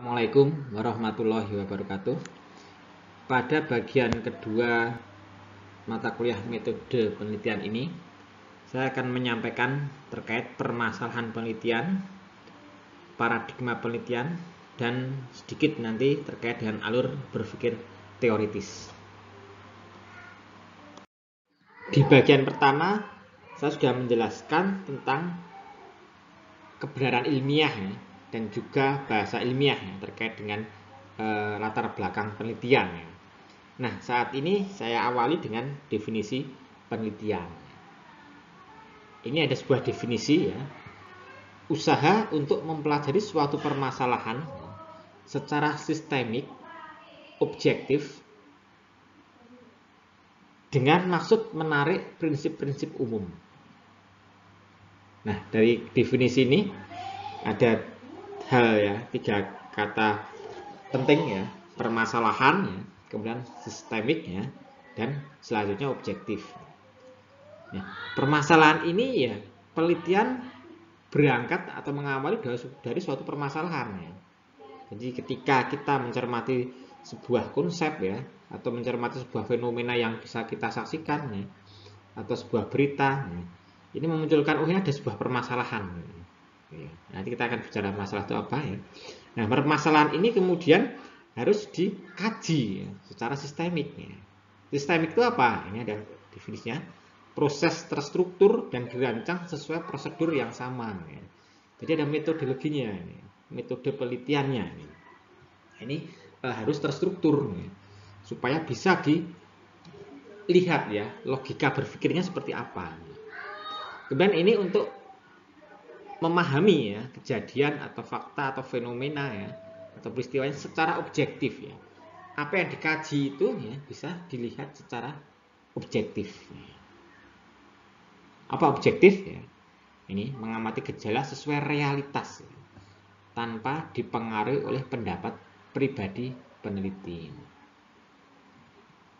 Assalamualaikum warahmatullahi wabarakatuh. Pada bagian kedua mata kuliah metode penelitian ini, saya akan menyampaikan terkait permasalahan penelitian, paradigma penelitian, dan sedikit nanti terkait dengan alur berpikir teoritis. Di bagian pertama, saya sudah menjelaskan tentang kebenaran ilmiah dan juga bahasa ilmiah terkait dengan latar belakang penelitian. Nah, saat ini saya awali dengan definisi penelitian. Ini ada sebuah definisi ya. Usaha untuk mempelajari suatu permasalahan secara sistemik, objektif, dengan maksud menarik prinsip-prinsip umum. Nah, dari definisi ini ada hal ya, 3 kata penting ya, permasalahan ya, kemudian sistemik ya, dan selanjutnya objektif. Ya, permasalahan ini ya, penelitian berangkat atau mengawali dari suatu permasalahan ya. Jadi ketika kita mencermati sebuah konsep ya, atau mencermati sebuah fenomena yang bisa kita saksikan ya, atau sebuah berita ya, ini memunculkan ini ada sebuah permasalahan ya. Nanti kita akan bicara masalah itu apa ya. Nah, permasalahan ini kemudian harus dikaji ya, secara sistemik ya. Sistemik itu apa? Ini ada definisinya, proses terstruktur dan dirancang sesuai prosedur yang sama ya. Jadi ada metodologinya ya, metode penelitiannya ya. Ini harus terstruktur ya, supaya bisa dilihat ya, logika berpikirnya seperti apa. Kemudian ini untuk memahami ya kejadian atau fakta atau fenomena ya, atau peristiwanya secara objektif ya. Apa yang dikaji itu ya bisa dilihat secara objektif. Apa objektif ya? Ini mengamati gejala sesuai realitas ya, tanpa dipengaruhi oleh pendapat pribadi peneliti.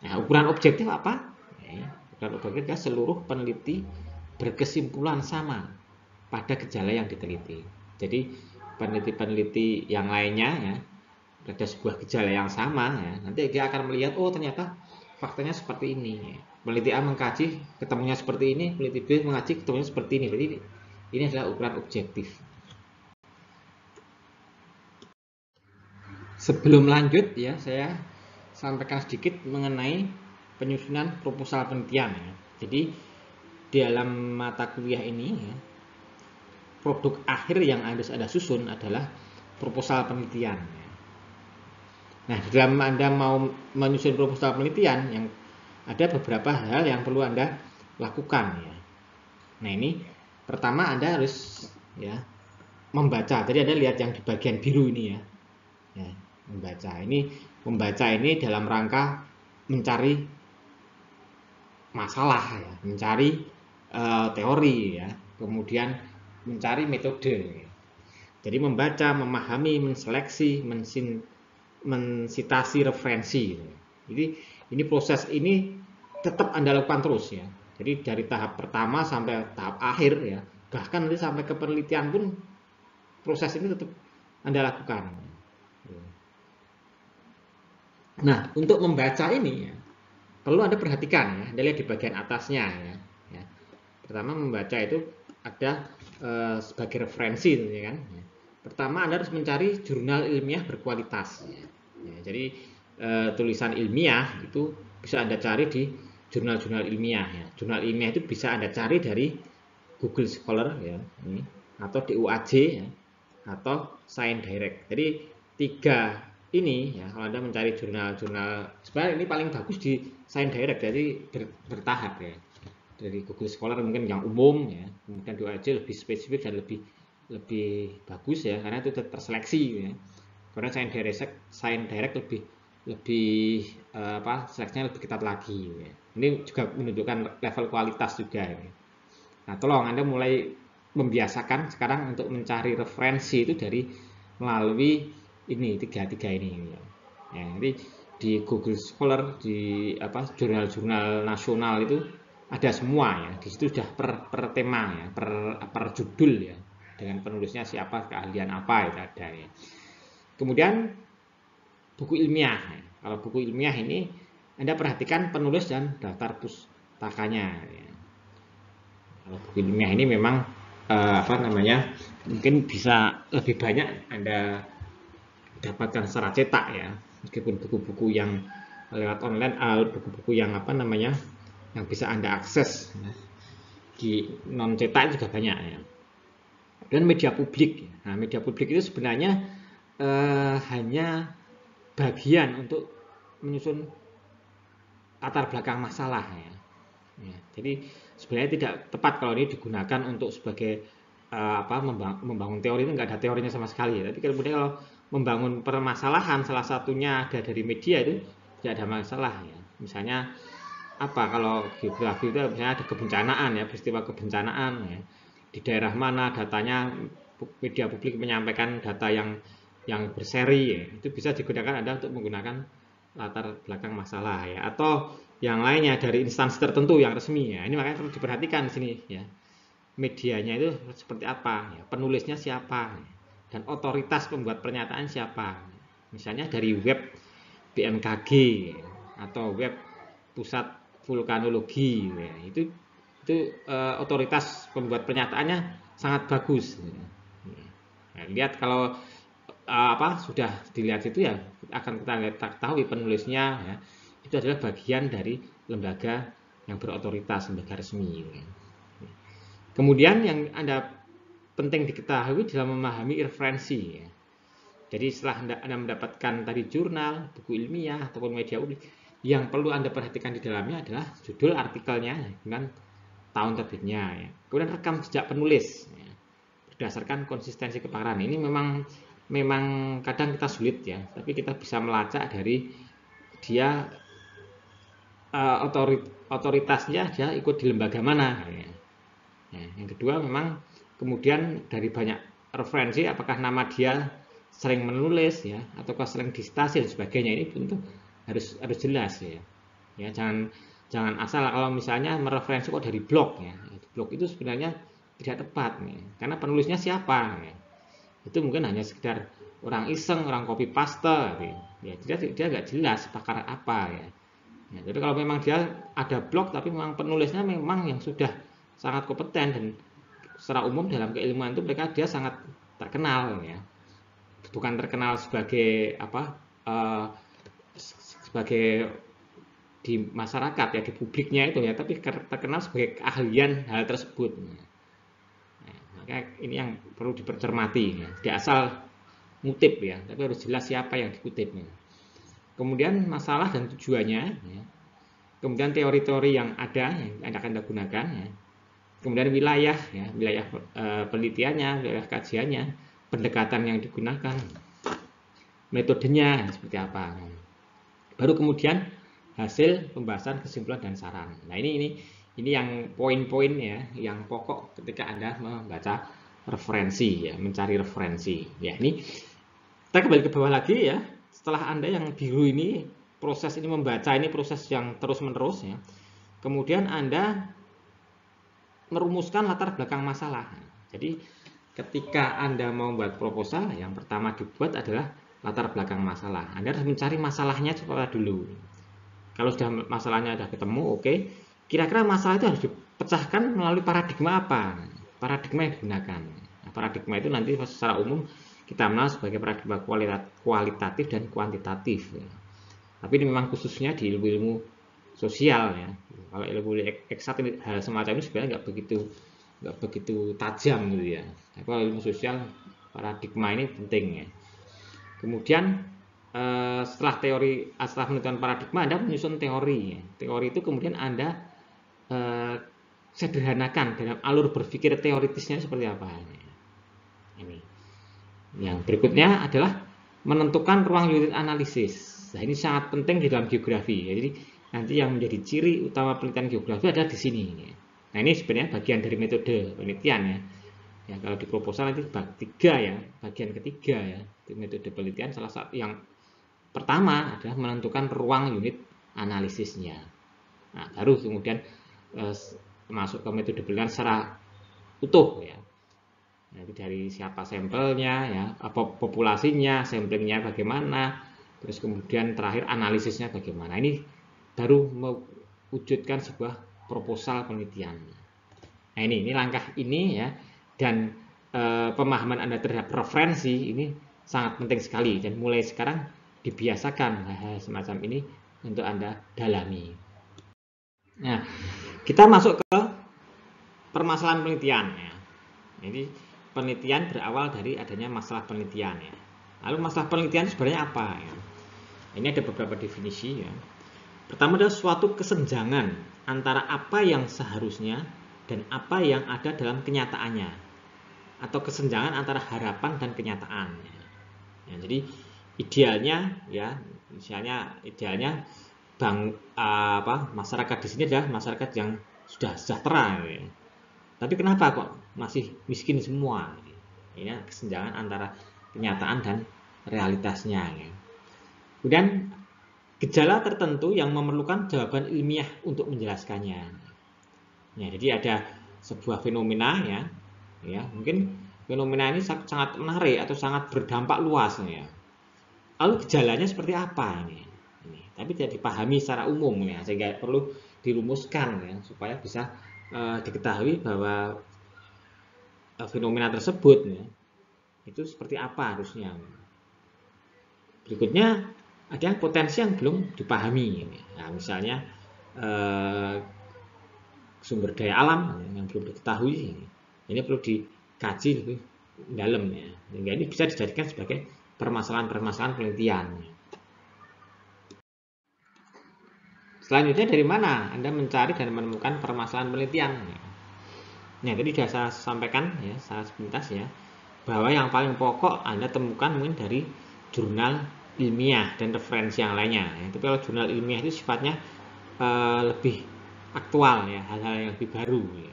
Nah, ukuran objektif apa? Ya, ukuran objektif adalah seluruh peneliti berkesimpulan sama pada gejala yang diteliti. Jadi peneliti-peneliti yang lainnya ya, ada sebuah gejala yang sama ya, nanti dia akan melihat oh ternyata faktanya seperti ini. Peneliti A mengkaji ketemunya seperti ini, peneliti B mengaji ketemunya seperti ini. Berarti ini adalah ukuran objektif. Sebelum lanjut ya, saya sampaikan sedikit mengenai penyusunan proposal penelitian ya. Jadi dalam mata kuliah ini ya, produk akhir yang harus Anda susun adalah proposal penelitian. Nah, dalam Anda mau menyusun proposal penelitian, yang ada beberapa hal yang perlu Anda lakukan ya. Nah, ini pertama Anda harus ya membaca. Tadi Anda lihat yang di bagian biru ini ya. Ya, membaca. Membaca ini dalam rangka mencari masalah ya, mencari teori ya, kemudian mencari metode. Jadi membaca, memahami, menseleksi, mensitasi referensi. Jadi ini proses ini tetap Anda lakukan terus ya. Jadi dari tahap pertama sampai tahap akhir ya, bahkan nanti sampai ke penelitian pun proses ini tetap Anda lakukan. Nah, untuk membaca ini ya, perlu Anda perhatikan ya, Anda lihat di bagian atasnya ya. Pertama membaca itu ada sebagai referensi ya kan. Pertama Anda harus mencari jurnal ilmiah berkualitas ya. Jadi tulisan ilmiah itu bisa Anda cari di jurnal-jurnal ilmiah ya. Jurnal ilmiah itu bisa Anda cari dari Google Scholar ya, ini, atau DOAJ ya, atau Science Direct. Jadi 3 ini ya, kalau Anda mencari jurnal-jurnal, sebenarnya ini paling bagus di Science Direct, jadi bertahap ya. Dari Google Scholar mungkin yang umum ya, kemudian DOAJ lebih spesifik dan lebih bagus ya, karena itu terseleksi ya. Karena Science Direct lebih seleksinya lebih ketat lagi ya. Ini juga menunjukkan level kualitas juga ya. Nah, tolong Anda mulai membiasakan sekarang untuk mencari referensi itu dari melalui ini tiga ini ya. Jadi di Google Scholar, di jurnal-jurnal nasional itu ada semua ya. Di situ sudah per tema ya, per judul ya, dengan penulisnya siapa, keahlian apa itu ada ya. Kemudian buku ilmiah. Kalau buku ilmiah ini Anda perhatikan penulis dan daftar pustakanya. Kalau buku ilmiah ini memang mungkin bisa lebih banyak Anda dapatkan secara cetak ya, meskipun buku-buku yang lewat online, buku-buku yang yang bisa Anda akses ya, di non cetak juga banyak ya. Dan media publik. Nah, media publik itu sebenarnya hanya bagian untuk menyusun latar belakang masalah ya. Jadi sebenarnya tidak tepat kalau ini digunakan untuk sebagai membangun teori, itu nggak ada teorinya sama sekali. Tapi kemudian kalau membangun permasalahan, salah satunya ada dari media, itu tidak ada masalah ya. Misalnya kalau geografi itu misalnya ada kebencanaan ya, peristiwa kebencanaan ya, di daerah mana datanya, media publik menyampaikan data yang berseri ya, itu bisa digunakan Anda untuk menggunakan latar belakang masalah ya, atau yang lainnya dari instansi tertentu yang resmi ya. Ini makanya perlu diperhatikan di sini ya, medianya itu seperti apa ya, penulisnya siapa dan otoritas pembuat pernyataan siapa. Misalnya dari web BMKG atau web pusat vulkanologi ya, itu otoritas pembuat pernyataannya sangat bagus. Nah, lihat kalau sudah dilihat itu ya akan kita ketahui penulisnya ya, itu adalah bagian dari lembaga yang berotoritas, lembaga resmi. Kemudian yang Anda penting diketahui dalam memahami referensi ya. Jadi setelah Anda mendapatkan tadi jurnal, buku ilmiah ataupun media publik, yang perlu Anda perhatikan di dalamnya adalah judul artikelnya dengan tahun terbitnya ya. Kemudian rekam jejak penulis ya, berdasarkan konsistensi kepakaran. Ini memang kadang kita sulit ya, tapi kita bisa melacak dari dia otoritasnya dia ikut di lembaga mana ya. Yang kedua memang kemudian dari banyak referensi, apakah nama dia sering menulis ya, ataukah sering disitasi dan sebagainya, ini tentu harus jelas ya. Ya, jangan asal kalau misalnya mereferensi kok dari blog ya. Blog itu sebenarnya tidak tepat nih, karena penulisnya siapa ya. Itu mungkin hanya sekedar orang iseng, orang copy paste ya, dia nggak jelas pakar apa ya. Jadi kalau memang dia ada blog tapi memang penulisnya memang yang sudah sangat kompeten, dan secara umum dalam keilmuan itu dia sangat terkenal ya, bukan terkenal sebagai sebagai di masyarakat ya, di publiknya itu ya, tapi terkenal sebagai keahlian hal tersebut. Maka ini yang perlu dipercermati ya, tidak asal ngutip ya, tapi harus jelas siapa yang dikutipnya. Kemudian masalah dan tujuannya ya. Kemudian teori-teori yang ada yang akan digunakan ya. Kemudian wilayah ya, wilayah penelitiannya, wilayah kajiannya, pendekatan yang digunakan, metodenya seperti apa. Baru kemudian hasil pembahasan, kesimpulan dan saran. Nah, ini yang poin-poin ya, yang pokok ketika Anda membaca referensi ya, mencari referensi. Ya, ini kita kembali ke bawah lagi ya. Setelah Anda yang biru ini, proses ini membaca ini proses yang terus-menerus ya. Kemudian Anda merumuskan latar belakang masalah. Jadi ketika Anda mau membuat proposal, yang pertama dibuat adalah latar belakang masalah. Anda harus mencari masalahnya dulu. Kalau sudah masalahnya sudah ketemu, oke. Kira-kira masalah itu harus dipecahkan melalui paradigma apa? Paradigma yang digunakan. Nah, paradigma itu nanti secara umum kita mengenal sebagai paradigma kualitatif dan kuantitatif. Ya. Tapi ini memang khususnya di ilmu-ilmu sosial ya. Kalau ilmu eksakt hal semacam ini sebenarnya nggak begitu tajam gitu ya. Tapi kalau ilmu sosial paradigma ini penting ya. Kemudian setelah menentukan paradigma, Anda menyusun teori. Ya. Teori itu kemudian Anda sederhanakan dalam alur berpikir teoritisnya seperti apa. Ini. Yang berikutnya adalah menentukan ruang unit analisis. Nah, ini sangat penting di dalam geografi. Jadi nanti yang menjadi ciri utama penelitian geografi adalah di sini. Nah, ini sebenarnya bagian dari metode penelitian ya. Ya, kalau di proposal nanti bagian ketiga ya, di metode penelitian salah satu yang pertama adalah menentukan ruang unit analisisnya. Nah, baru kemudian masuk ke metode penelitian secara utuh ya. Nah, itu dari siapa sampelnya, ya, apa populasinya, samplingnya bagaimana, terus kemudian terakhir analisisnya bagaimana. Ini baru mewujudkan sebuah proposal penelitian. Nah, ini langkah ini ya, dan pemahaman Anda terhadap referensi ini sangat penting sekali, dan mulai sekarang dibiasakan hal-hal semacam ini untuk Anda dalami. Nah, kita masuk ke permasalahan penelitian ya. Jadi penelitian berawal dari adanya masalah penelitian ya. Lalu masalah penelitian sebenarnya apa ya? Ini ada beberapa definisi ya. Pertama adalah suatu kesenjangan antara apa yang seharusnya dan apa yang ada dalam kenyataannya, atau kesenjangan antara harapan dan kenyataan. Ya, jadi idealnya ya, misalnya idealnya masyarakat di sini adalah masyarakat yang sudah sejahtera. Ya. Tapi kenapa kok masih miskin semua? Ini kesenjangan antara kenyataan dan realitasnya. Ya. Kemudian gejala tertentu yang memerlukan jawaban ilmiah untuk menjelaskannya. Ya, jadi ada sebuah fenomena ya, mungkin fenomena ini sangat menarik atau sangat berdampak luas ya. Lalu gejalanya seperti apa ini? Tapi tidak dipahami secara umum ya, sehingga perlu dirumuskan ya, supaya bisa diketahui bahwa fenomena tersebut ya, itu seperti apa harusnya. Berikutnya ada yang potensi yang belum dipahami. Nah, misalnya sumber daya alam yang belum diketahui, ini perlu dikaji lebih dalam ya. Sehingga ini bisa dijadikan sebagai permasalahan-permasalahan penelitian. Selanjutnya dari mana Anda mencari dan menemukan permasalahan penelitian? Nah, tadi sudah saya sampaikan ya, saya sepintas ya, bahwa yang paling pokok Anda temukan mungkin dari jurnal ilmiah dan referensi yang lainnya. Tapi kalau jurnal ilmiah itu sifatnya lebih aktual ya, hal-hal yang lebih baru. Ya.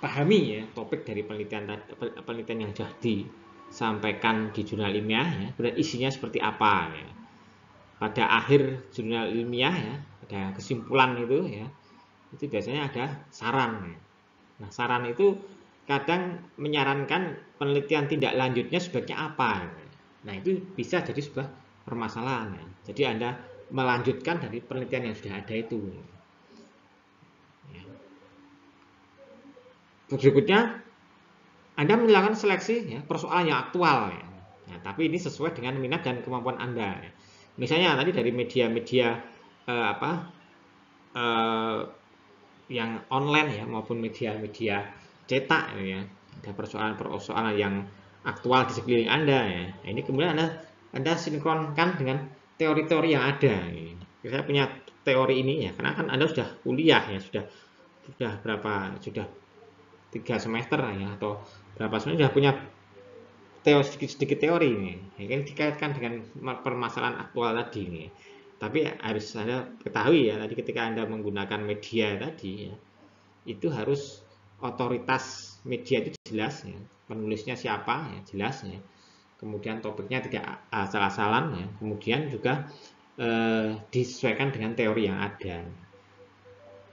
Pahami ya topik dari penelitian yang sudah disampaikan di jurnal ilmiah ya, kemudian isinya seperti apa ya. Pada akhir jurnal ilmiah ya, ada kesimpulan itu ya, itu biasanya ada saran. Nah, saran itu kadang menyarankan penelitian tindak lanjutnya sebaiknya apa. Nah, itu bisa jadi sebuah permasalahan. Ya. Jadi Anda melanjutkan dari penelitian yang sudah ada itu. Ya. Berikutnya, Anda melakukan seleksi ya, persoalan yang aktual. Ya. Nah, tapi ini sesuai dengan minat dan kemampuan Anda. Ya. Misalnya tadi dari media-media yang online ya, maupun media-media cetak ya, ada persoalan-persoalan yang aktual di sekeliling Anda ya. Nah, ini kemudian Anda sinkronkan dengan teori-teori yang ada. Ya. Saya punya teori ini ya, karena kan Anda sudah kuliah ya, sudah 3 semester ya, atau berapa semester sudah punya sedikit teori ini. Ini dikaitkan dengan permasalahan aktual tadi nih. Tapi harus Anda ketahui ya, tadi ketika Anda menggunakan media tadi ya, itu harus otoritas media itu jelas ya, penulisnya siapa ya, jelas ya. Kemudian topiknya tidak asal-asalan ya. Kemudian juga disesuaikan dengan teori yang ada.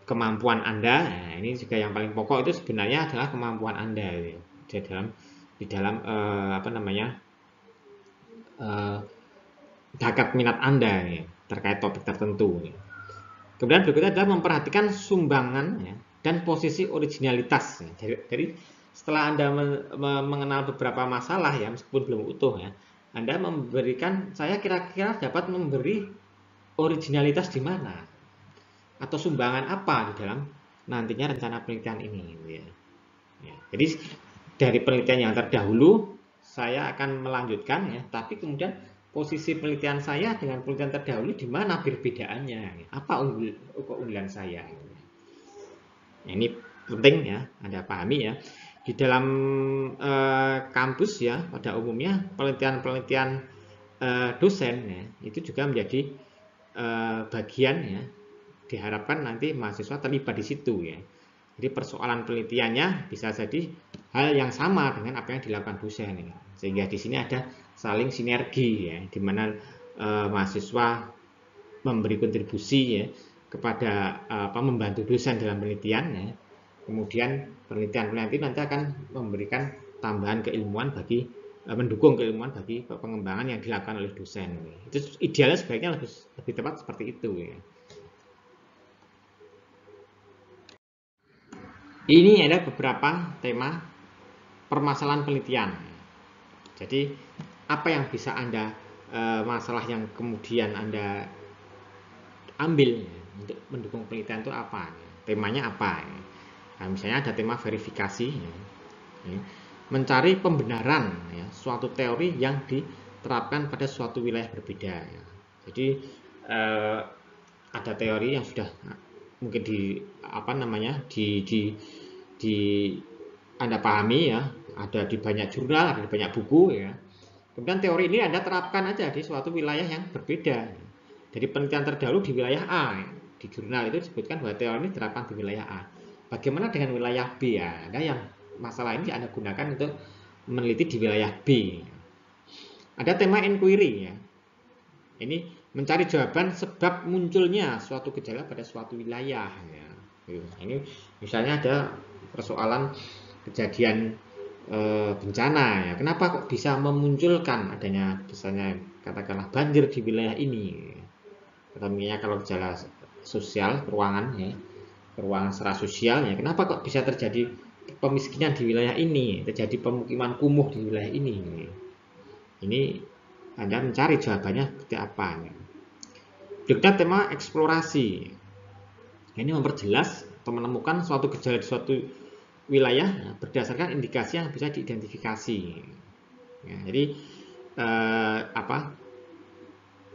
Kemampuan Anda, nah ini juga yang paling pokok itu sebenarnya adalah kemampuan Anda ya, di dalam bakat minat Anda ya, terkait topik tertentu. Ya. Kemudian berikutnya adalah memperhatikan sumbangan ya, dan posisi originalitas. Ya. Jadi setelah Anda mengenal beberapa masalah ya, meskipun belum utuh ya, Anda memberikan, saya kira-kira dapat memberi originalitas di mana atau sumbangan apa di dalam nantinya rencana penelitian ini. Ya. Ya. Jadi dari penelitian yang terdahulu saya akan melanjutkan ya, tapi kemudian posisi penelitian saya dengan penelitian terdahulu di mana perbedaannya, apa keunggulan saya. Nah, ini penting ya Anda pahami ya. Di dalam kampus ya, pada umumnya penelitian-penelitian dosen ya, itu juga menjadi bagian ya, diharapkan nanti mahasiswa terlibat di situ ya. Jadi persoalan penelitiannya bisa jadi hal yang sama dengan apa yang dilakukan dosen ya. Sehingga di sini ada saling sinergi ya, di mana mahasiswa memberi kontribusi ya kepada membantu dosen dalam penelitian ya. kemudian penelitian itu nanti akan memberikan tambahan keilmuan bagi mendukung keilmuan bagi pengembangan yang dilakukan oleh dosen. Itu idealnya sebaiknya lebih tepat seperti itu ya. Ini ada beberapa tema permasalahan penelitian. Jadi apa yang bisa Anda masalah yang kemudian Anda ambil untuk mendukung penelitian itu apa? Temanya apa? Nah, misalnya ada tema verifikasi, mencari pembenaran suatu teori yang diterapkan pada suatu wilayah berbeda. Jadi ada teori yang sudah mungkin di Anda pahami ya, ada di banyak jurnal, ada di banyak buku ya. Kemudian teori ini Anda terapkan aja di suatu wilayah yang berbeda. Jadi penelitian terdahulu di wilayah A, di jurnal itu disebutkan bahwa teori ini diterapkan di wilayah A. Bagaimana dengan wilayah B ya? Ada yang masalah ini Anda gunakan untuk meneliti di wilayah B. Ada tema inquiry ya. Ini mencari jawaban sebab munculnya suatu gejala pada suatu wilayah ya. Ini misalnya ada persoalan kejadian bencana ya. Kenapa kok bisa memunculkan adanya misalnya katakanlah banjir di wilayah ini? Atau misalnya kalau gejala sosial peruangan ya, peruangan secara sosial ya. Kenapa kok bisa terjadi pemiskinan di wilayah ini, terjadi pemukiman kumuh di wilayah ini? Ini Anda mencari jawabannya seperti apa? Berikutnya tema eksplorasi. Ini memperjelas atau menemukan suatu gejala di suatu wilayah berdasarkan indikasi yang bisa diidentifikasi. Ya, jadi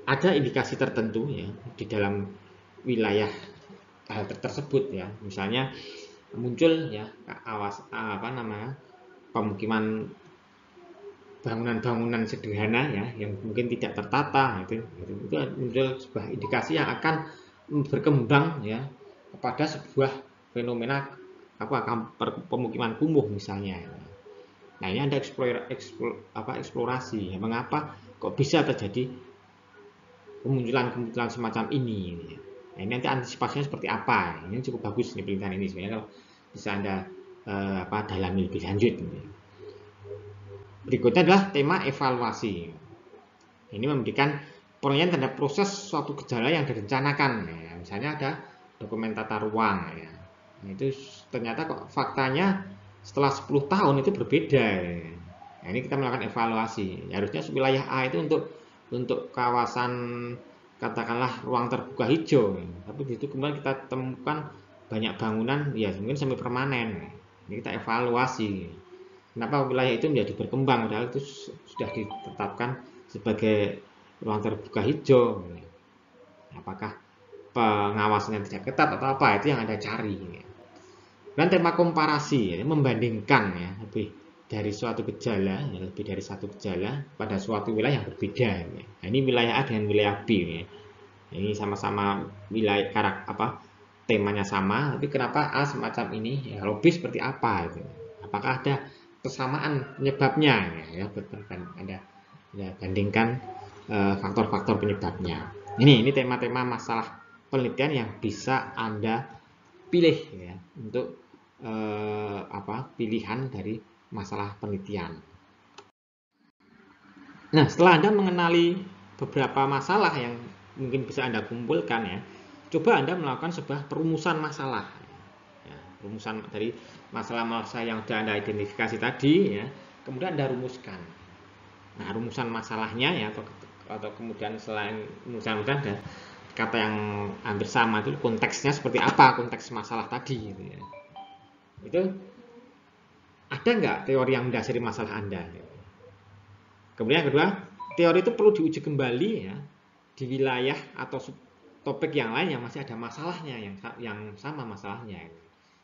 ada indikasi tertentu ya di dalam wilayah tersebut ya. Misalnya muncul ya pemukiman bangunan-bangunan sederhana ya yang mungkin tidak tertata itu muncul sebuah indikasi yang akan berkembang ya kepada sebuah fenomena pemukiman kumuh misalnya. Nah, ini ada eksplorasi ya, mengapa kok bisa terjadi kemunculan semacam ini. Nah, ini nanti antisipasinya seperti apa? Ini cukup bagus nih penelitian ini sebenarnya kalau bisa Anda dalami lebih lanjut. Berikutnya adalah tema evaluasi. Ini memberikan penilaian terhadap proses suatu gejala yang direncanakan. Ya, misalnya ada dokumen tata ruang. Ya. Nah, itu ternyata kok faktanya setelah 10 tahun itu berbeda. Ya. Nah, ini kita melakukan evaluasi. Ya, harusnya wilayah A itu untuk kawasan katakanlah ruang terbuka hijau. Ya. Tapi di situ kemudian kita temukan banyak bangunan ya mungkin semi permanen. Ini kita evaluasi. Kenapa wilayah itu menjadi berkembang padahal itu sudah ditetapkan sebagai ruang terbuka hijau. Apakah pengawasannya tidak ketat atau apa, itu yang Anda cari. Dan tema komparasi, membandingkan ya, lebih dari suatu gejala, lebih dari satu gejala pada suatu wilayah yang berbeda. Nah, ini wilayah A dengan wilayah B. Ini sama-sama wilayah temanya sama, tapi kenapa A semacam ini? Ya, lebih seperti apa? Apakah ada kesamaan penyebabnya? Ya, Anda bandingkan faktor-faktor penyebabnya. Ini tema-tema masalah penelitian yang bisa Anda pilih ya untuk pilihan dari masalah penelitian. Nah, setelah Anda mengenali beberapa masalah yang mungkin bisa Anda kumpulkan ya, coba Anda melakukan sebuah perumusan masalah. Ya, rumusan dari masalah-masalah yang sudah Anda identifikasi tadi ya, kemudian Anda rumuskan. Nah, rumusan masalahnya ya atau kemudian selain rumusan ada kata yang hampir sama itu konteksnya seperti apa, konteks masalah tadi gitu ya. Itu ada nggak teori yang mendasari masalah Anda? Kemudian yang kedua, teori itu perlu diuji kembali ya di wilayah atau topik yang lain yang masih ada masalahnya yang sama masalahnya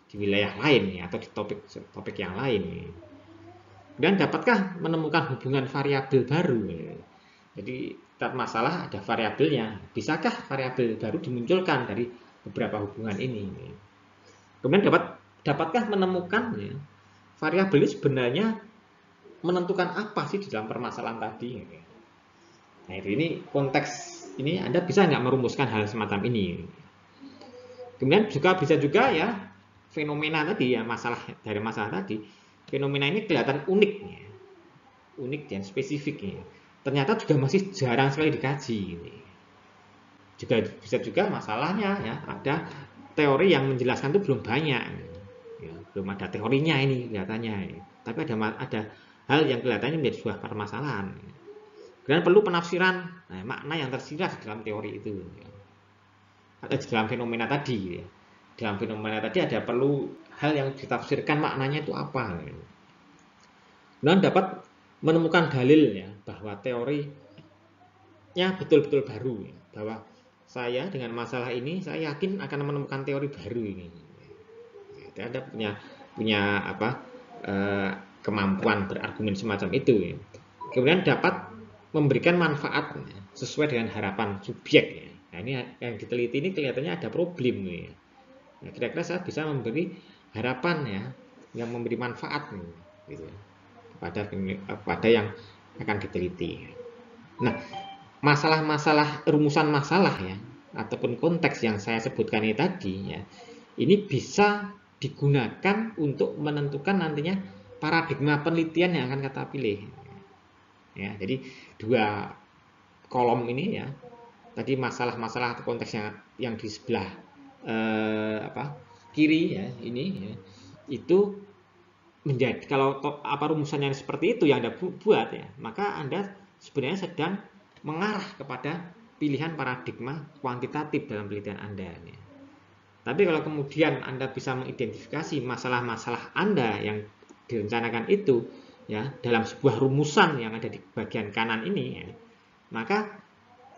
di wilayah lain ya, atau di topik yang lain. Dan dapatkah menemukan hubungan variabel baru? Jadi setiap masalah ada variabelnya. Bisakah variabel baru dimunculkan dari beberapa hubungan ini? Kemudian dapatkah menemukan ya, variabel ini sebenarnya menentukan apa sih di dalam permasalahan tadi? Nah, ini konteks ini Anda bisa nggak merumuskan hal semacam ini? Kemudian bisa juga ya fenomena tadi ya, dari masalah tadi, fenomena ini kelihatan unik ya, unik dan spesifik ya. Ternyata juga masih jarang sekali dikaji ini. Juga bisa juga masalahnya ya, ada teori yang menjelaskan itu belum banyak ya, belum ada teorinya ini kelihatannya ya. Tapi ada hal yang kelihatannya menjadi sebuah permasalahan dan perlu penafsiran makna yang tersirat dalam teori itu ya. Ada dalam fenomena tadi ya. Dalam fenomena tadi ada perlu hal yang ditafsirkan maknanya itu apa ya. Dan dapat menemukan dalil ya, bahwa teorinya betul-betul baru ya. Bahwa saya dengan masalah ini saya yakin akan menemukan teori baru ini. Anda punya kemampuan berargumen semacam itu ya. Kemudian dapat memberikan manfaat ya, sesuai dengan harapan subjek ya. Nah, ini yang diteliti ini kelihatannya ada problem ya. Nah, kira-kira saya bisa memberi harapan ya, yang memberi manfaat gitu ya, pada yang akan diteliti. Nah, masalah-masalah, rumusan masalah ya, ataupun konteks yang saya sebutkan ini tadi ya, ini bisa digunakan untuk menentukan nantinya paradigma penelitian yang akan kita pilih ya. Jadi dua kolom ini ya, tadi masalah-masalah atau konteks yang di sebelah kiri ya, ini ya, itu menjadi, kalau rumusannya seperti itu yang Anda buat ya, maka Anda sebenarnya sedang mengarah kepada pilihan paradigma kuantitatif dalam penelitian Anda ya. Tapi kalau kemudian Anda bisa mengidentifikasi masalah-masalah Anda yang direncanakan itu ya dalam sebuah rumusan yang ada di bagian kanan ini ya, maka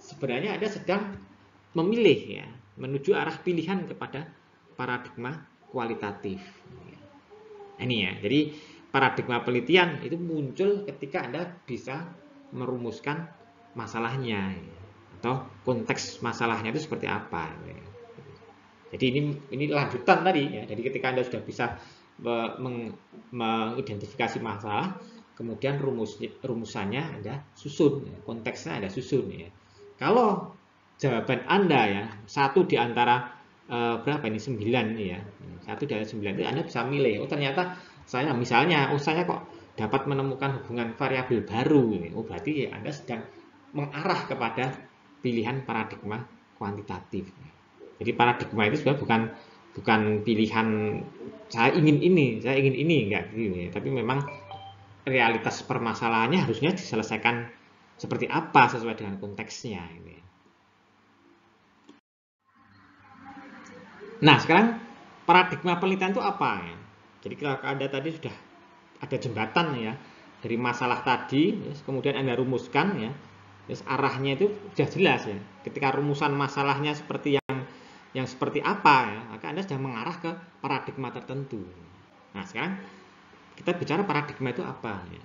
sebenarnya Anda sedang memilih ya, menuju arah pilihan kepada paradigma kualitatif. Ini ya, jadi paradigma penelitian itu muncul ketika Anda bisa merumuskan masalahnya ya, atau konteks masalahnya itu seperti apa ya. Jadi ini lanjutan tadi ya. Jadi ketika Anda sudah bisa mengidentifikasi masalah, kemudian rumusannya Anda susun, konteksnya Anda susun ya. Kalau jawaban Anda ya, satu di antara berapa ini, 9 ya. Satu dari 9 itu Anda bisa milih. Oh, ternyata saya kok dapat menemukan hubungan variabel baru ini. Oh, berarti ya Anda sedang mengarah kepada pilihan paradigma kuantitatif. Jadi paradigma itu sebenarnya bukan pilihan saya ingin ini enggak gitu ya. Tapi memang realitas permasalahannya harusnya diselesaikan seperti apa sesuai dengan konteksnya ini. Nah, sekarang paradigma penelitian itu apa ya? Jadi kalau Anda tadi sudah ada jembatan ya dari masalah tadi, kemudian Anda rumuskan ya, arahnya itu sudah jelas ya. Ketika rumusan masalahnya seperti yang seperti apa ya, maka Anda sudah mengarah ke paradigma tertentu. Nah, sekarang kita bicara paradigma itu apa ya?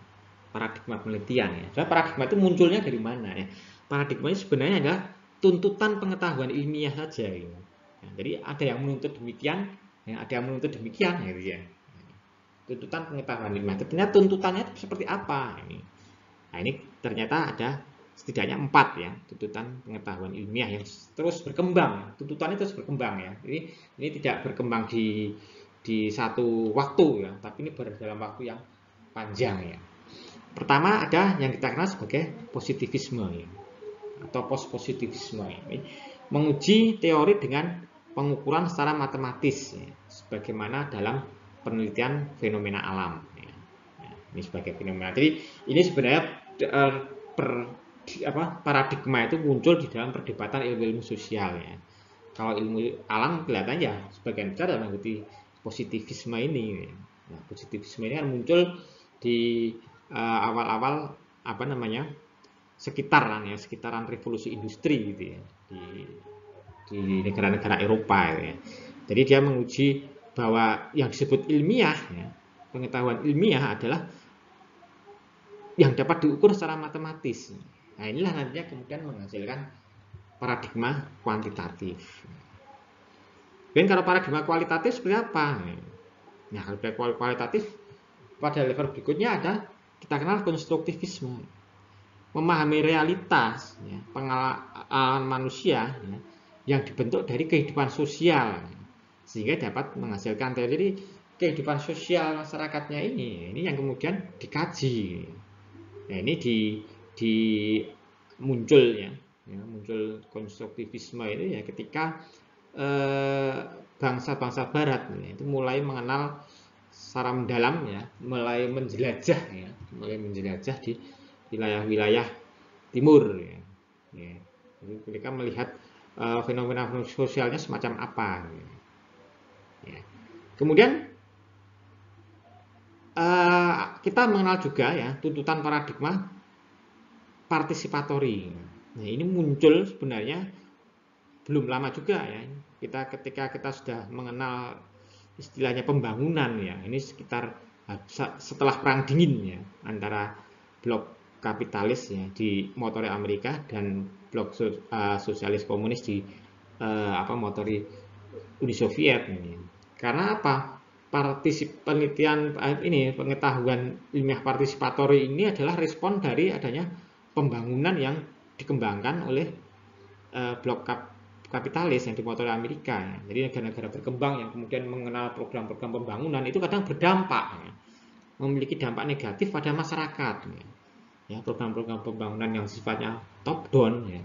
Paradigma penelitian ya. Jadi paradigma itu munculnya dari mana ya? Paradigma itu sebenarnya adalah tuntutan pengetahuan ilmiah saja ya. Nah, jadi ada yang menuntut demikian, ya, ada yang menuntut demikian gitu ya. Tuntutan pengetahuan ilmiah. Ternyata tuntutannya itu seperti apa ini? Nah, ini ternyata ada setidaknya 4 ya, tuntutan pengetahuan ilmiah yang terus berkembang. Tuntutannya terus berkembang ya. Ini tidak berkembang di satu waktu ya, tapi ini dalam waktu yang panjang ya. Pertama ada yang kita kenal sebagai positivisme ya, atau post-positivisme ya. Ini menguji teori dengan pengukuran secara matematis ya, sebagaimana dalam penelitian fenomena alam ya. Nah, ini sebagai fenomena. Jadi ini sebenarnya paradigma itu muncul di dalam perdebatan ilmu-ilmu sosial ya. Kalau ilmu alam kelihatannya ya sebagian besar mengikuti positivisme ini. Nah, positivisme ini kan muncul di awal-awal sekitaran revolusi industri gitu ya, di negara-negara Eropa ya. Jadi dia menguji bahwa yang disebut ilmiah ya, pengetahuan ilmiah adalah yang dapat diukur secara matematis. Nah, inilah nantinya kemudian menghasilkan paradigma kuantitatif. Dan kalau paradigma kualitatif seperti apa? Nah, kalau kualitatif pada level berikutnya ada kita kenal konstruktivisme. Memahami realitas, ya, pengalaman manusia ya, yang dibentuk dari kehidupan sosial sehingga dapat menghasilkan teori. Jadi kehidupan sosial masyarakatnya ini yang kemudian dikaji. Nah, ini di muncul ya, muncul konstruktivisme itu ya ketika bangsa-bangsa Barat itu mulai mengenal secara mendalam ya, mulai menjelajah di wilayah-wilayah timur ya. Jadi mereka melihat fenomena sosialnya semacam apa. Ya. Kemudian kita mengenal juga ya tuntutan paradigma partisipatori. Nah, ini muncul sebenarnya belum lama juga ya. Ketika kita sudah mengenal istilahnya pembangunan ya, ini sekitar setelah perang dingin ya antara blok kapitalis ya dimotori Amerika dan blok sosialis komunis motori Uni Soviet ini. Karena apa? Penelitian pengetahuan ilmiah partisipatori ini adalah respon dari adanya pembangunan yang dikembangkan oleh blok kapitalis yang dimotori Amerika. Jadi negara-negara berkembang yang kemudian mengenal program-program pembangunan itu kadang berdampak, memiliki dampak negatif pada masyarakat. Ya, program-program pembangunan yang sifatnya top down, ya,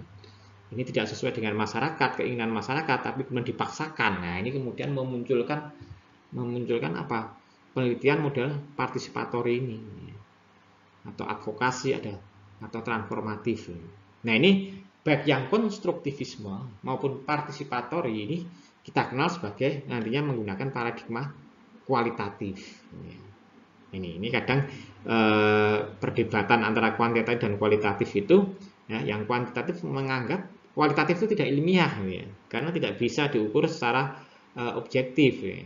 ini tidak sesuai dengan masyarakat, keinginan masyarakat, tapi kemudian dipaksakan. Nah, ini kemudian memunculkan apa? Penelitian model partisipatori ini, atau advokasi atau transformatif. Nah, ini baik yang konstruktivisme maupun partisipatori ini kita kenal sebagai nantinya menggunakan paradigma kualitatif. Ini kadang perdebatan antara kuantitatif dan kualitatif itu ya, yang kuantitatif menganggap kualitatif itu tidak ilmiah ya, karena tidak bisa diukur secara objektif ya.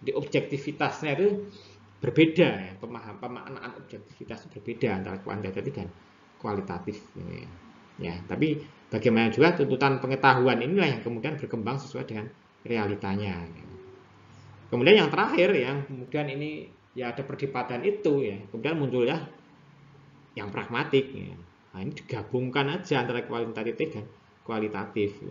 Jadi objektivitasnya itu berbeda ya, pemahaman objektivitas berbeda antara kuantitatif dan kualitatif ya. Ya, tapi bagaimana juga tuntutan pengetahuan inilah yang kemudian berkembang sesuai dengan realitanya. Kemudian yang terakhir yang kemudian ini ya ada perdebatan itu ya, kemudian muncul ya yang pragmatik ya. Nah, ini digabungkan aja antara kualitatif dan kualitatif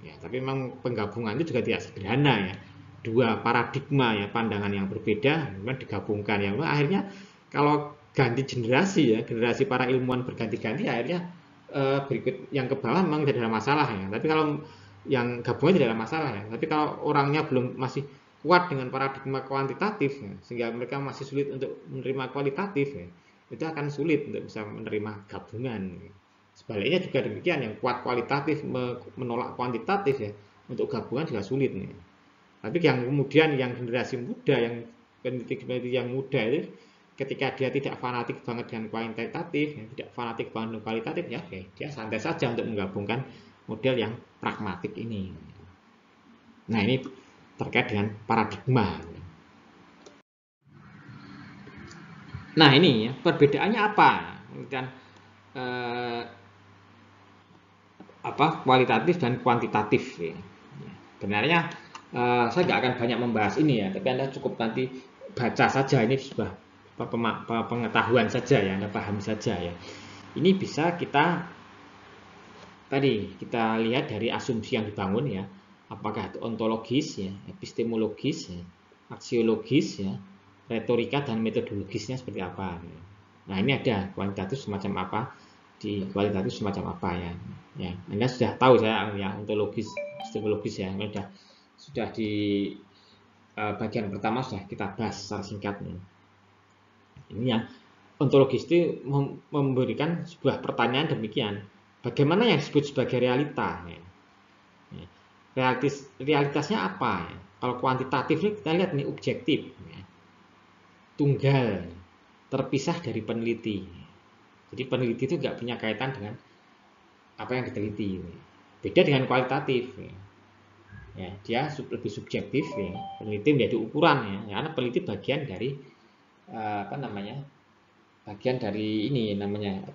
ya. Tapi memang penggabungan itu juga tidak sederhana ya. Dua paradigma ya, pandangan yang berbeda kemudian digabungkan ya. Akhirnya kalau ganti generasi ya, generasi para ilmuwan berganti-ganti akhirnya berikut yang ke bawah memang tidak ada masalah ya. Tapi kalau yang gabungan tidak ada masalah ya. Tapi kalau orangnya belum masih kuat dengan paradigma kuantitatif ya, sehingga mereka masih sulit untuk menerima kualitatif ya, itu akan sulit untuk bisa menerima gabungan. Sebaliknya juga demikian, yang kuat kualitatif menolak kuantitatif ya, untuk gabungan juga sulit nih. Tapi yang kemudian yang generasi muda, yang peneliti-peneliti yang muda itu ketika dia tidak fanatik banget dengan kuantitatif, ya, tidak fanatik banget dengan kualitatif, ya oke, dia santai saja untuk menggabungkan model yang pragmatik ini. Nah, ini terkait dengan paradigma. Nah, ini ya, perbedaannya apa? Dan kualitatif dan kuantitatif. Ya. Sebenarnya saya nggak akan banyak membahas ini ya, tapi Anda cukup nanti baca saja, ini sebuah pengetahuan saja ya, Anda paham saja ya. Ini bisa kita lihat dari asumsi yang dibangun ya, apakah itu ontologis ya, epistemologis ya, aksiologis ya, retorika dan metodologisnya seperti apa. Nah, ini ada kualitatif semacam apa, di kualitatif semacam apa ya. Ya, Anda sudah tahu saya ya, ontologis, epistemologis ya, sudah di bagian pertama sudah kita bahas secara singkat nih. Ini yang ontologis itu memberikan sebuah pertanyaan demikian, bagaimana yang disebut sebagai realita ya. Realitasnya apa ya? Kalau kuantitatif ini kita lihat nih objektif ya. Tunggal, terpisah dari peneliti. Jadi peneliti itu nggak punya kaitan dengan apa yang diteliti. Beda dengan kualitatif ya, dia lebih subjektif ya. Peneliti menjadi ukuran ya, karena peneliti bagian dari bagian dari ini namanya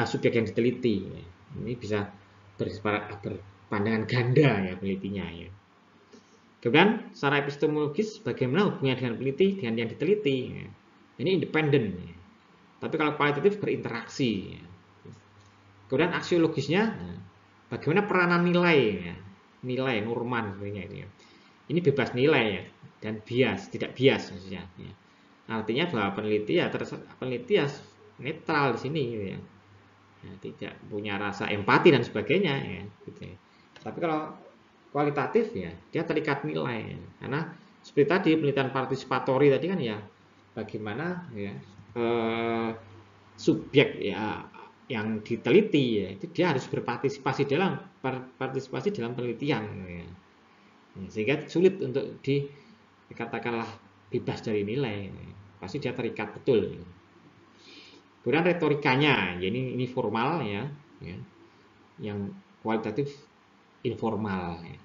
subjek yang diteliti ya. Ini bisa berpandangan ganda ya penelitinya ya. Kemudian secara epistemologis bagaimana hubungannya dengan peneliti dengan yang diteliti ya. Ini independen ya. Tapi kalau kualitatif berinteraksi ya. Kemudian aksiologisnya bagaimana peranan nilai ya. Nilai Norman sebenarnya itu ya. ini bebas nilai ya, dan bias, tidak bias maksudnya. Ya. Artinya bahwa peneliti ya netral di sini gitu ya. Ya, tidak punya rasa empati dan sebagainya ya, gitu ya. Tapi kalau kualitatif ya dia terikat nilai ya. Karena seperti tadi penelitian partisipatori tadi kan ya bagaimana ya subjek ya yang diteliti ya itu dia harus berpartisipasi dalam penelitian ya. Sehingga sulit untuk dikatakanlah bebas dari nilai ya. Pasti dia terikat betul ya. Kemudian retorikanya, jadi ini formal ya, yang kualitatif informal. Ya.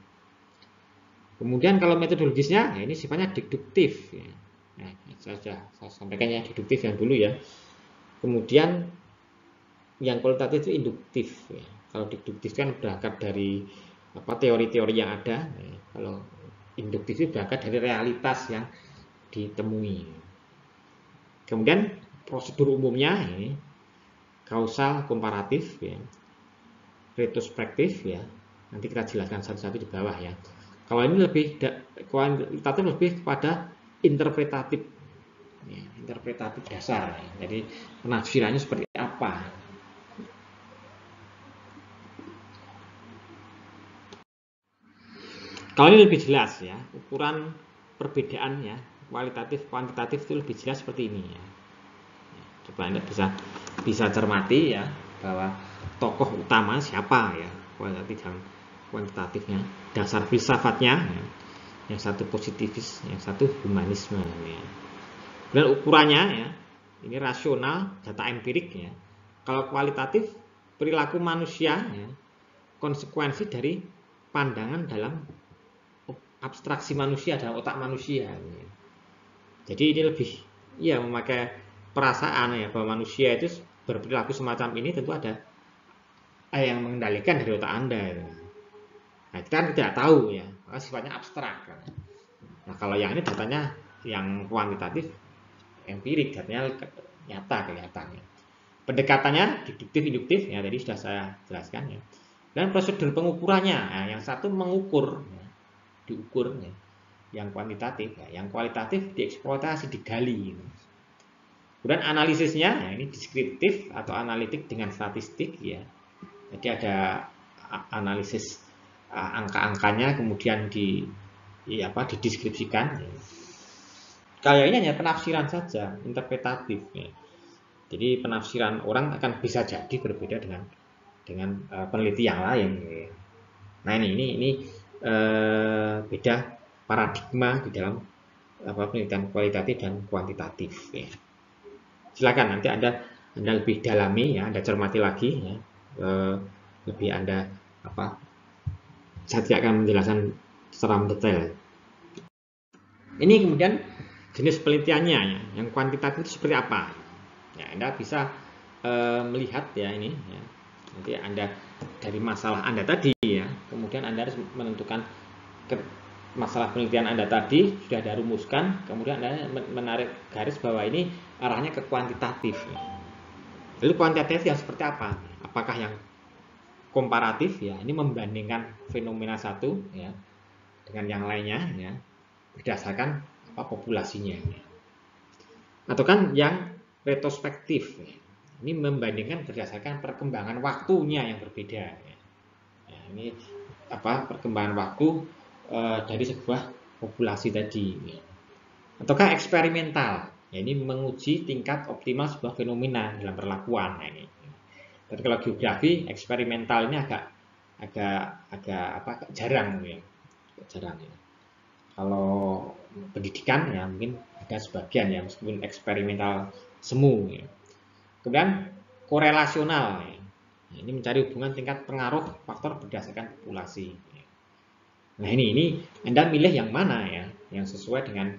Kemudian kalau metodologisnya, ya ini sifatnya deduktif. Ya. Nah, saya sampaikan ya deduktif yang dulu ya. Kemudian yang kualitatif itu induktif. Ya. Kalau deduktif kan berangkat dari teori-teori yang ada. Ya. Kalau induktif itu berangkat dari realitas yang ditemui. Kemudian prosedur umumnya ini kausal komparatif ya, retrospektif ya, nanti kita jelaskan satu-satu di bawah ya. Kalau ini lebih kualitatif lebih kepada interpretatif ya, interpretatif dasar ya. Jadi penafsirannya seperti apa. Kalau ini lebih jelas ya, ukuran perbedaan ya, kualitatif kuantitatif itu lebih jelas seperti ini ya. Coba Anda bisa cermati ya bahwa tokoh utama siapa ya kualitatif dan kuantitatifnya, dasar filsafatnya ya. Yang satu positivis, yang satu humanisme ya. Dan ukurannya ya ini rasional, data empirik ya. Kalau kualitatif perilaku manusia ya, konsekuensi dari pandangan dalam abstraksi manusia dalam otak manusia ya. Jadi ini lebih ya memakai perasaan ya bahwa manusia itu berperilaku semacam ini tentu ada yang mengendalikan dari otak Anda. Nah, kita kan tidak tahu ya, maka sifatnya abstrak. Nah, kalau yang ini datanya yang kuantitatif, empirik, datanya nyata kelihatannya. Pendekatannya deduktif, induktif, ya tadi sudah saya jelaskan ya. Dan prosedur pengukurannya, nah, yang satu mengukur, ya, diukur, ya. Yang kuantitatif, ya. Yang kualitatif dieksploitasi, digali. Gitu. Kemudian analisisnya, ya, ini deskriptif atau analitik dengan statistik, ya. Jadi ada analisis angka-angkanya kemudian dideskripsikan. Kayak ini hanya penafsiran saja, interpretatif. Ya. Jadi penafsiran orang akan bisa jadi berbeda dengan peneliti yang lain. Ya. Nah ini beda paradigma di dalam penelitian kualitatif dan kuantitatif. Ya. Silakan nanti Anda lebih dalami ya, Anda cermati lagi ya. Lebih Anda saya tidak akan menjelaskan secara detail. Ini kemudian jenis penelitiannya ya. Yang kuantitatif itu seperti apa? Ya, Anda bisa melihat ya ini ya. Nanti Anda dari masalah Anda tadi ya, kemudian Anda harus menentukan masalah penelitian Anda tadi sudah Anda rumuskan, kemudian Anda menarik garis bahwa ini arahnya ke kuantitatif. Ya. Lalu kuantitatif yang seperti apa? Apakah yang komparatif ya, ini membandingkan fenomena satu ya dengan yang lainnya ya berdasarkan populasinya ya. Atau kan yang retrospektif ya. Ini membandingkan berdasarkan perkembangan waktunya yang berbeda ya. Ya, ini perkembangan waktu dari sebuah populasi tadi ya. Ataukah eksperimental ya, ini menguji tingkat optimal sebuah fenomena dalam perlakuan ya, ini. Tapi kalau geografi eksperimental ini agak jarang ya. Jarang ya. Kalau pendidikan ya mungkin ada sebagian ya meskipun eksperimental semu ya. Kemudian korelasional ya. Ini mencari hubungan tingkat pengaruh faktor berdasarkan populasi. Ya. Nah ini Anda milih yang mana ya, yang sesuai dengan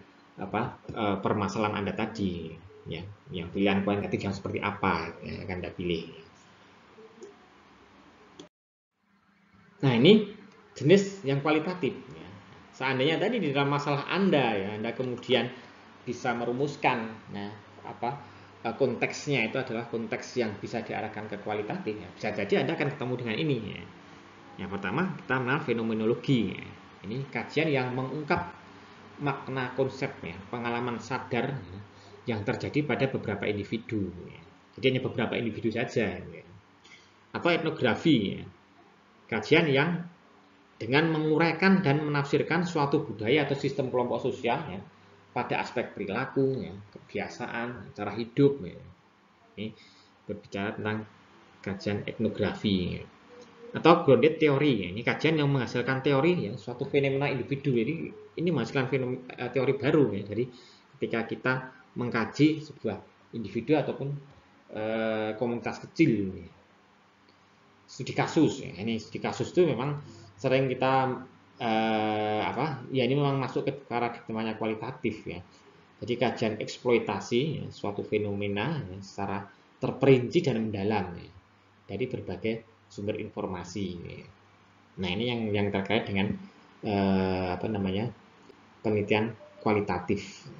permasalahan Anda tadi ya. Yang pilihan kuantitatif yang seperti apa yang akan Anda pilih. Nah ini jenis yang kualitatif ya. Seandainya tadi di dalam masalah Anda ya, Anda kemudian bisa merumuskan nah konteksnya itu adalah konteks yang bisa diarahkan ke kualitatif ya. Bisa jadi Anda akan ketemu dengan ini ya. Yang pertama kita mengenal fenomenologi ya. Ini kajian yang mengungkap makna konsepnya, pengalaman sadar yang terjadi pada beberapa individu. Jadi hanya beberapa individu saja. Atau etnografi, kajian yang dengan menguraikan dan menafsirkan suatu budaya atau sistem kelompok sosial pada aspek perilaku, kebiasaan, cara hidup. Ini berbicara tentang kajian etnografi. Atau grounded teori, ini kajian yang menghasilkan teori suatu fenomena individu. Jadi ini menghasilkan teori baru Jadi ketika kita mengkaji sebuah individu ataupun komunitas kecil, studi kasus ini studi kasus itu memang sering kita ini memang masuk ke paradigmanya kualitatif Jadi kajian eksploitasi suatu fenomena secara terperinci dan mendalam dari berbagai sumber informasi. Nah, ini yang terkait dengan penelitian kualitatif.